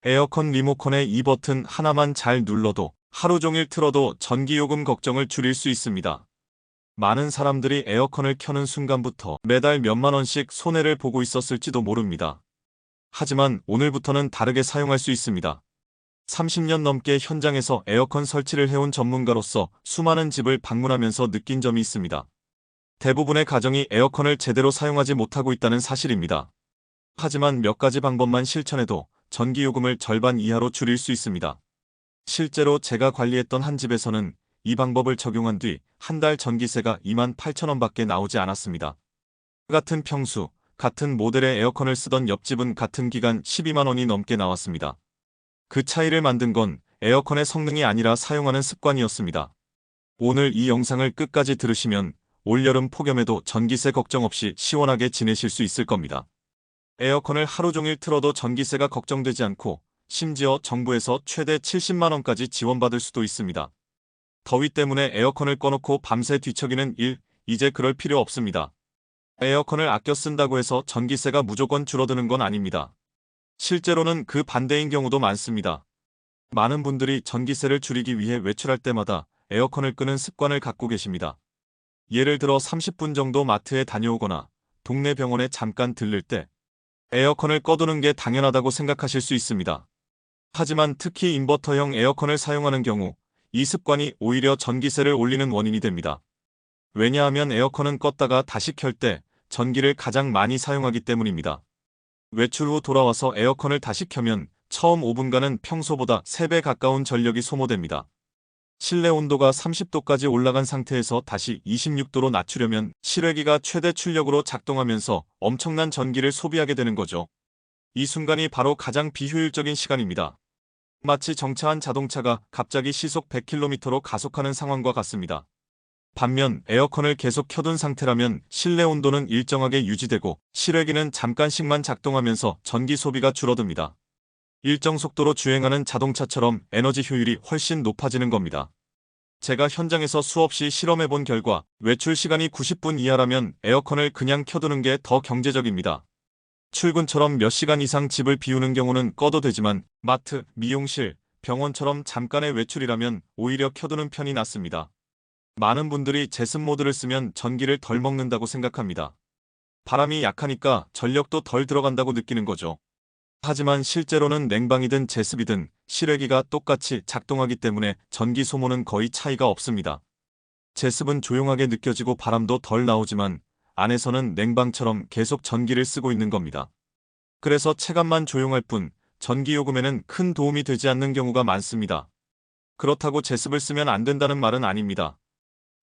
에어컨 리모컨의 이 버튼 하나만 잘 눌러도 하루 종일 틀어도 전기요금 걱정을 줄일 수 있습니다. 많은 사람들이 에어컨을 켜는 순간부터 매달 몇만 원씩 손해를 보고 있었을지도 모릅니다. 하지만 오늘부터는 다르게 사용할 수 있습니다. 30년 넘게 현장에서 에어컨 설치를 해온 전문가로서 수많은 집을 방문하면서 느낀 점이 있습니다. 대부분의 가정이 에어컨을 제대로 사용하지 못하고 있다는 사실입니다. 하지만 몇 가지 방법만 실천해도 전기요금을 절반 이하로 줄일 수 있습니다. 실제로 제가 관리했던 한 집에서는 이 방법을 적용한 뒤 한 달 전기세가 28,000원밖에 나오지 않았습니다. 같은 평수, 같은 모델의 에어컨을 쓰던 옆집은 같은 기간 12만 원이 넘게 나왔습니다. 그 차이를 만든 건 에어컨의 성능이 아니라 사용하는 습관이었습니다. 오늘 이 영상을 끝까지 들으시면 올여름 폭염에도 전기세 걱정 없이 시원하게 지내실 수 있을 겁니다. 에어컨을 하루 종일 틀어도 전기세가 걱정되지 않고 심지어 정부에서 최대 70만 원까지 지원받을 수도 있습니다. 더위 때문에 에어컨을 꺼놓고 밤새 뒤척이는 일, 이제 그럴 필요 없습니다. 에어컨을 아껴 쓴다고 해서 전기세가 무조건 줄어드는 건 아닙니다. 실제로는 그 반대인 경우도 많습니다. 많은 분들이 전기세를 줄이기 위해 외출할 때마다 에어컨을 끄는 습관을 갖고 계십니다. 예를 들어 30분 정도 마트에 다녀오거나 동네 병원에 잠깐 들를 때 에어컨을 꺼두는 게 당연하다고 생각하실 수 있습니다. 하지만 특히 인버터형 에어컨을 사용하는 경우 이 습관이 오히려 전기세를 올리는 원인이 됩니다. 왜냐하면 에어컨은 껐다가 다시 켤 때 전기를 가장 많이 사용하기 때문입니다. 외출 후 돌아와서 에어컨을 다시 켜면 처음 5분간은 평소보다 3배 가까운 전력이 소모됩니다. 실내 온도가 30도까지 올라간 상태에서 다시 26도로 낮추려면 실외기가 최대 출력으로 작동하면서 엄청난 전기를 소비하게 되는 거죠. 이 순간이 바로 가장 비효율적인 시간입니다. 마치 정차한 자동차가 갑자기 시속 100km로 가속하는 상황과 같습니다. 반면 에어컨을 계속 켜둔 상태라면 실내 온도는 일정하게 유지되고 실외기는 잠깐씩만 작동하면서 전기 소비가 줄어듭니다. 일정 속도로 주행하는 자동차처럼 에너지 효율이 훨씬 높아지는 겁니다. 제가 현장에서 수없이 실험해본 결과 외출 시간이 90분 이하라면 에어컨을 그냥 켜두는 게 더 경제적입니다. 출근처럼 몇 시간 이상 집을 비우는 경우는 꺼도 되지만 마트, 미용실, 병원처럼 잠깐의 외출이라면 오히려 켜두는 편이 낫습니다. 많은 분들이 제습 모드를 쓰면 전기를 덜 먹는다고 생각합니다. 바람이 약하니까 전력도 덜 들어간다고 느끼는 거죠. 하지만 실제로는 냉방이든 제습이든 실외기가 똑같이 작동하기 때문에 전기 소모는 거의 차이가 없습니다. 제습은 조용하게 느껴지고 바람도 덜 나오지만 안에서는 냉방처럼 계속 전기를 쓰고 있는 겁니다. 그래서 체감만 조용할 뿐 전기요금에는 큰 도움이 되지 않는 경우가 많습니다. 그렇다고 제습을 쓰면 안 된다는 말은 아닙니다.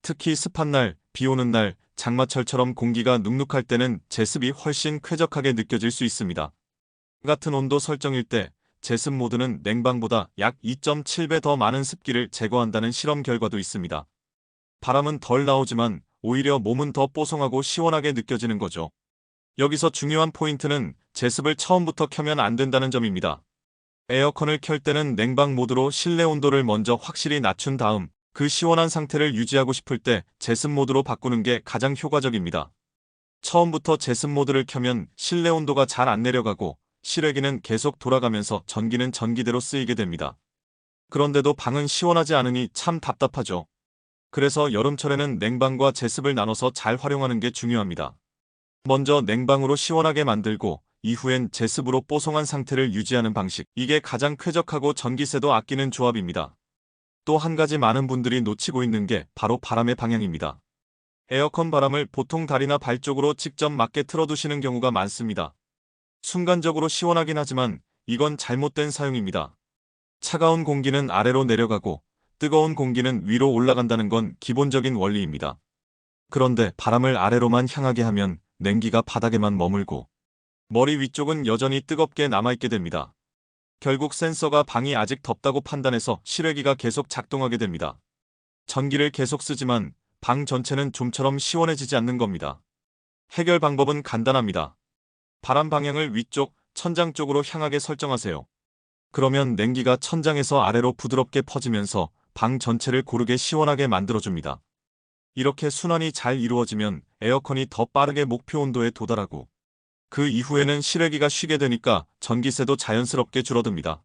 특히 습한 날, 비 오는 날, 장마철처럼 공기가 눅눅할 때는 제습이 훨씬 쾌적하게 느껴질 수 있습니다. 같은 온도 설정일 때 제습 모드는 냉방보다 약 2.7배 더 많은 습기를 제거한다는 실험 결과도 있습니다. 바람은 덜 나오지만 오히려 몸은 더 뽀송하고 시원하게 느껴지는 거죠. 여기서 중요한 포인트는 제습을 처음부터 켜면 안 된다는 점입니다. 에어컨을 켤 때는 냉방 모드로 실내 온도를 먼저 확실히 낮춘 다음 그 시원한 상태를 유지하고 싶을 때 제습 모드로 바꾸는 게 가장 효과적입니다. 처음부터 제습 모드를 켜면 실내 온도가 잘 안 내려가고 실외기는 계속 돌아가면서 전기는 전기대로 쓰이게 됩니다. 그런데도 방은 시원하지 않으니 참 답답하죠. 그래서 여름철에는 냉방과 제습을 나눠서 잘 활용하는 게 중요합니다. 먼저 냉방으로 시원하게 만들고 이후엔 제습으로 뽀송한 상태를 유지하는 방식. 이게 가장 쾌적하고 전기세도 아끼는 조합입니다. 또 한 가지 많은 분들이 놓치고 있는 게 바로 바람의 방향입니다. 에어컨 바람을 보통 다리나 발 쪽으로 직접 맞게 틀어두시는 경우가 많습니다. 순간적으로 시원하긴 하지만 이건 잘못된 사용입니다. 차가운 공기는 아래로 내려가고 뜨거운 공기는 위로 올라간다는 건 기본적인 원리입니다. 그런데 바람을 아래로만 향하게 하면 냉기가 바닥에만 머물고 머리 위쪽은 여전히 뜨겁게 남아있게 됩니다. 결국 센서가 방이 아직 덥다고 판단해서 실외기가 계속 작동하게 됩니다. 전기를 계속 쓰지만 방 전체는 좀처럼 시원해지지 않는 겁니다. 해결 방법은 간단합니다. 바람 방향을 위쪽, 천장 쪽으로 향하게 설정하세요. 그러면 냉기가 천장에서 아래로 부드럽게 퍼지면서 방 전체를 고르게 시원하게 만들어줍니다. 이렇게 순환이 잘 이루어지면 에어컨이 더 빠르게 목표 온도에 도달하고 그 이후에는 실외기가 쉬게 되니까 전기세도 자연스럽게 줄어듭니다.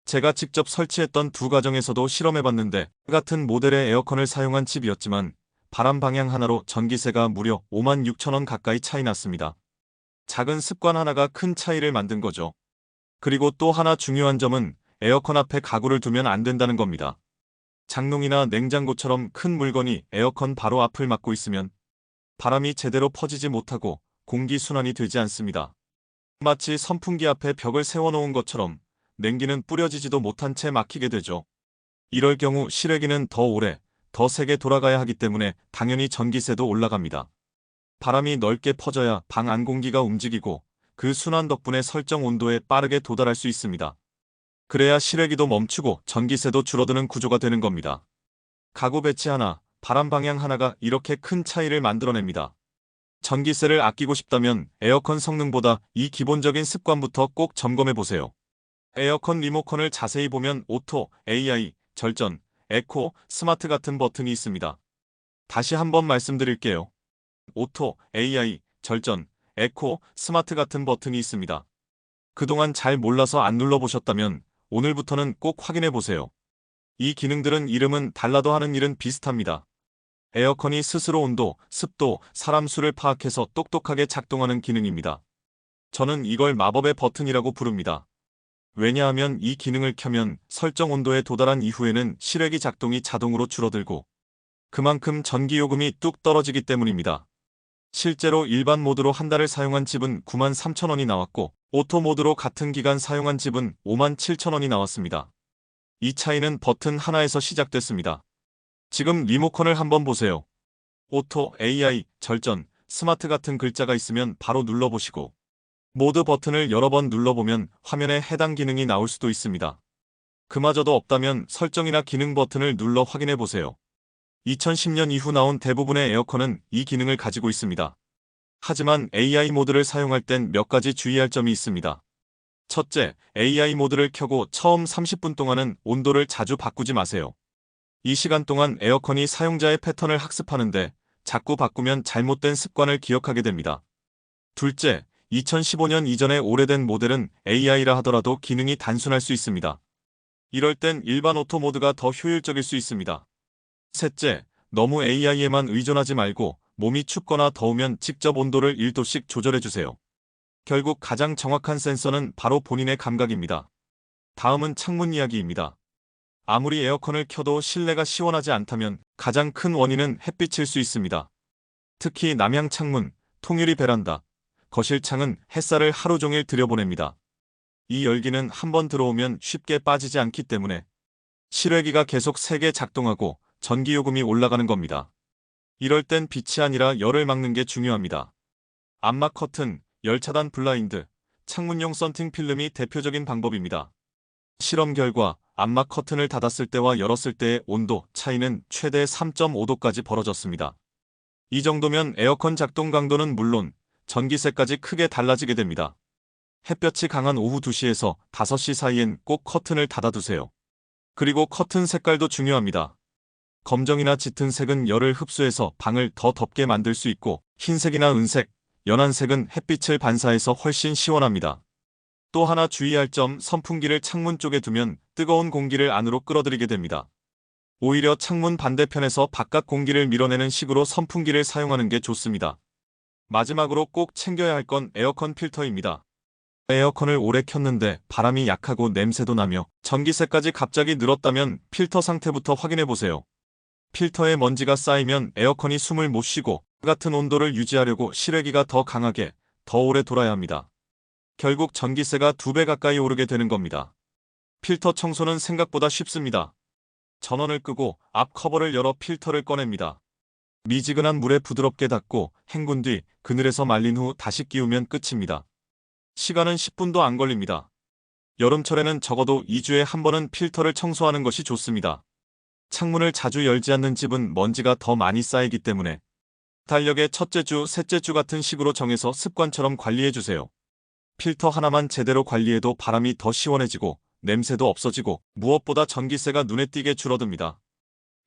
제가 직접 설치했던 두 가정에서도 실험해봤는데 같은 모델의 에어컨을 사용한 집이었지만 바람 방향 하나로 전기세가 무려 56,000원 가까이 차이 났습니다. 작은 습관 하나가 큰 차이를 만든 거죠. 그리고 또 하나 중요한 점은 에어컨 앞에 가구를 두면 안 된다는 겁니다. 장롱이나 냉장고처럼 큰 물건이 에어컨 바로 앞을 막고 있으면 바람이 제대로 퍼지지 못하고 공기순환이 되지 않습니다. 마치 선풍기 앞에 벽을 세워놓은 것처럼 냉기는 뿌려지지도 못한 채 막히게 되죠. 이럴 경우 실외기는 더 오래, 더 세게 돌아가야 하기 때문에 당연히 전기세도 올라갑니다. 바람이 넓게 퍼져야 방 안 공기가 움직이고 그 순환 덕분에 설정 온도에 빠르게 도달할 수 있습니다. 그래야 실외기도 멈추고 전기세도 줄어드는 구조가 되는 겁니다. 가구 배치 하나, 바람 방향 하나가 이렇게 큰 차이를 만들어냅니다. 전기세를 아끼고 싶다면 에어컨 성능보다 이 기본적인 습관부터 꼭 점검해 보세요. 에어컨 리모컨을 자세히 보면 오토, AI, 절전, 에코, 스마트 같은 버튼이 있습니다. 다시 한번 말씀드릴게요. 오토, AI, 절전, 에코, 스마트 같은 버튼이 있습니다. 그동안 잘 몰라서 안 눌러보셨다면 오늘부터는 꼭 확인해 보세요. 이 기능들은 이름은 달라도 하는 일은 비슷합니다. 에어컨이 스스로 온도, 습도, 사람 수를 파악해서 똑똑하게 작동하는 기능입니다. 저는 이걸 마법의 버튼이라고 부릅니다. 왜냐하면 이 기능을 켜면 설정 온도에 도달한 이후에는 실외기 작동이 자동으로 줄어들고 그만큼 전기요금이 뚝 떨어지기 때문입니다. 실제로 일반 모드로 한 달을 사용한 집은 93,000원이 나왔고 오토 모드로 같은 기간 사용한 집은 57,000원이 나왔습니다. 이 차이는 버튼 하나에서 시작됐습니다. 지금 리모컨을 한번 보세요. 오토, AI, 절전, 스마트 같은 글자가 있으면 바로 눌러보시고 모드 버튼을 여러 번 눌러보면 화면에 해당 기능이 나올 수도 있습니다. 그마저도 없다면 설정이나 기능 버튼을 눌러 확인해보세요. 2010년 이후 나온 대부분의 에어컨은 이 기능을 가지고 있습니다. 하지만 AI 모드를 사용할 땐 몇 가지 주의할 점이 있습니다. 첫째, AI 모드를 켜고 처음 30분 동안은 온도를 자주 바꾸지 마세요. 이 시간 동안 에어컨이 사용자의 패턴을 학습하는데 자꾸 바꾸면 잘못된 습관을 기억하게 됩니다. 둘째, 2015년 이전의 오래된 모델은 AI라 하더라도 기능이 단순할 수 있습니다. 이럴 땐 일반 오토 모드가 더 효율적일 수 있습니다. 셋째, 너무 AI에만 의존하지 말고 몸이 춥거나 더우면 직접 온도를 1도씩 조절해주세요. 결국 가장 정확한 센서는 바로 본인의 감각입니다. 다음은 창문 이야기입니다. 아무리 에어컨을 켜도 실내가 시원하지 않다면 가장 큰 원인은 햇빛일 수 있습니다. 특히 남향 창문, 통유리 베란다, 거실 창은 햇살을 하루 종일 들여보냅니다. 이 열기는 한번 들어오면 쉽게 빠지지 않기 때문에 실외기가 계속 세게 작동하고 전기요금이 올라가는 겁니다. 이럴 땐 빛이 아니라 열을 막는 게 중요합니다. 암막 커튼, 열차단 블라인드, 창문용 썬팅 필름이 대표적인 방법입니다. 실험 결과 암막 커튼을 닫았을 때와 열었을 때의 온도 차이는 최대 3.5도까지 벌어졌습니다. 이 정도면 에어컨 작동 강도는 물론 전기세까지 크게 달라지게 됩니다. 햇볕이 강한 오후 2시에서 5시 사이엔 꼭 커튼을 닫아두세요. 그리고 커튼 색깔도 중요합니다. 검정이나 짙은 색은 열을 흡수해서 방을 더 덥게 만들 수 있고 흰색이나 은색, 연한 색은 햇빛을 반사해서 훨씬 시원합니다. 또 하나 주의할 점, 선풍기를 창문 쪽에 두면 뜨거운 공기를 안으로 끌어들이게 됩니다. 오히려 창문 반대편에서 바깥 공기를 밀어내는 식으로 선풍기를 사용하는 게 좋습니다. 마지막으로 꼭 챙겨야 할 건 에어컨 필터입니다. 에어컨을 오래 켰는데 바람이 약하고 냄새도 나며 전기세까지 갑자기 늘었다면 필터 상태부터 확인해보세요. 필터에 먼지가 쌓이면 에어컨이 숨을 못 쉬고 같은 온도를 유지하려고 실외기가 더 강하게, 더 오래 돌아야 합니다. 결국 전기세가 2배 가까이 오르게 되는 겁니다. 필터 청소는 생각보다 쉽습니다. 전원을 끄고 앞 커버를 열어 필터를 꺼냅니다. 미지근한 물에 부드럽게 닦고 헹군 뒤 그늘에서 말린 후 다시 끼우면 끝입니다. 시간은 10분도 안 걸립니다. 여름철에는 적어도 2주에 한 번은 필터를 청소하는 것이 좋습니다. 창문을 자주 열지 않는 집은 먼지가 더 많이 쌓이기 때문에 달력의 첫째 주, 셋째 주 같은 식으로 정해서 습관처럼 관리해주세요. 필터 하나만 제대로 관리해도 바람이 더 시원해지고 냄새도 없어지고 무엇보다 전기세가 눈에 띄게 줄어듭니다.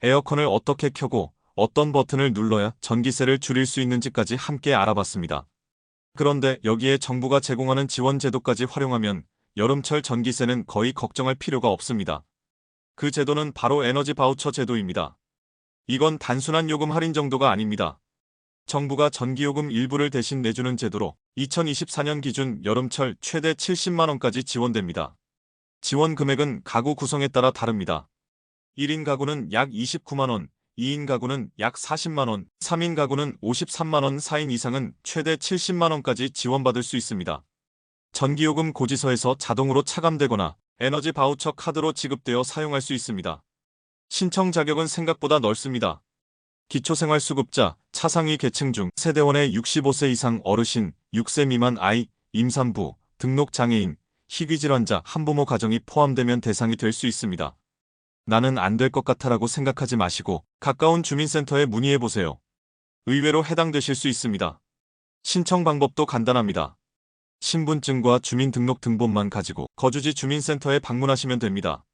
에어컨을 어떻게 켜고 어떤 버튼을 눌러야 전기세를 줄일 수 있는지까지 함께 알아봤습니다. 그런데 여기에 정부가 제공하는 지원 제도까지 활용하면 여름철 전기세는 거의 걱정할 필요가 없습니다. 그 제도는 바로 에너지 바우처 제도입니다. 이건 단순한 요금 할인 정도가 아닙니다. 정부가 전기요금 일부를 대신 내주는 제도로 2024년 기준 여름철 최대 70만 원까지 지원됩니다. 지원 금액은 가구 구성에 따라 다릅니다. 1인 가구는 약 29만 원, 2인 가구는 약 40만 원, 3인 가구는 53만 원, 4인 이상은 최대 70만 원까지 지원받을 수 있습니다. 전기요금 고지서에서 자동으로 차감되거나 에너지 바우처 카드로 지급되어 사용할 수 있습니다. 신청 자격은 생각보다 넓습니다. 기초생활수급자, 차상위 계층 중 세대원의 65세 이상 어르신, 6세 미만 아이, 임산부, 등록장애인, 희귀질환자, 한부모 가정이 포함되면 대상이 될 수 있습니다. 나는 안 될 것 같아라고 생각하지 마시고 가까운 주민센터에 문의해보세요. 의외로 해당되실 수 있습니다. 신청 방법도 간단합니다. 신분증과 주민등록등본만 가지고 거주지 주민센터에 방문하시면 됩니다.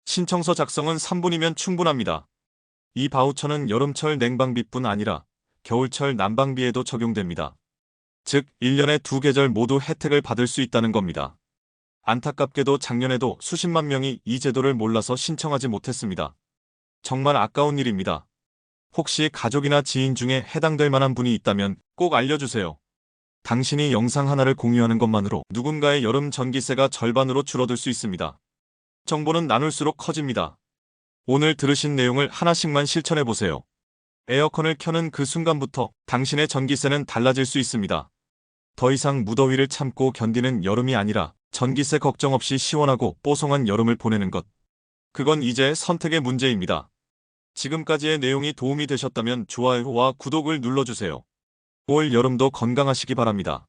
신청서 작성은 3분이면 충분합니다. 이 바우처는 여름철 냉방비뿐 아니라 겨울철 난방비에도 적용됩니다. 즉, 1년에 두 계절 모두 혜택을 받을 수 있다는 겁니다. 안타깝게도 작년에도 수십만 명이 이 제도를 몰라서 신청하지 못했습니다. 정말 아까운 일입니다. 혹시 가족이나 지인 중에 해당될 만한 분이 있다면 꼭 알려주세요. 당신이 영상 하나를 공유하는 것만으로 누군가의 여름 전기세가 절반으로 줄어들 수 있습니다. 정보는 나눌수록 커집니다. 오늘 들으신 내용을 하나씩만 실천해보세요. 에어컨을 켜는 그 순간부터 당신의 전기세는 달라질 수 있습니다. 더 이상 무더위를 참고 견디는 여름이 아니라 전기세 걱정 없이 시원하고 뽀송한 여름을 보내는 것. 그건 이제 선택의 문제입니다. 지금까지의 내용이 도움이 되셨다면 좋아요와 구독을 눌러주세요. 올 여름도 건강하시기 바랍니다.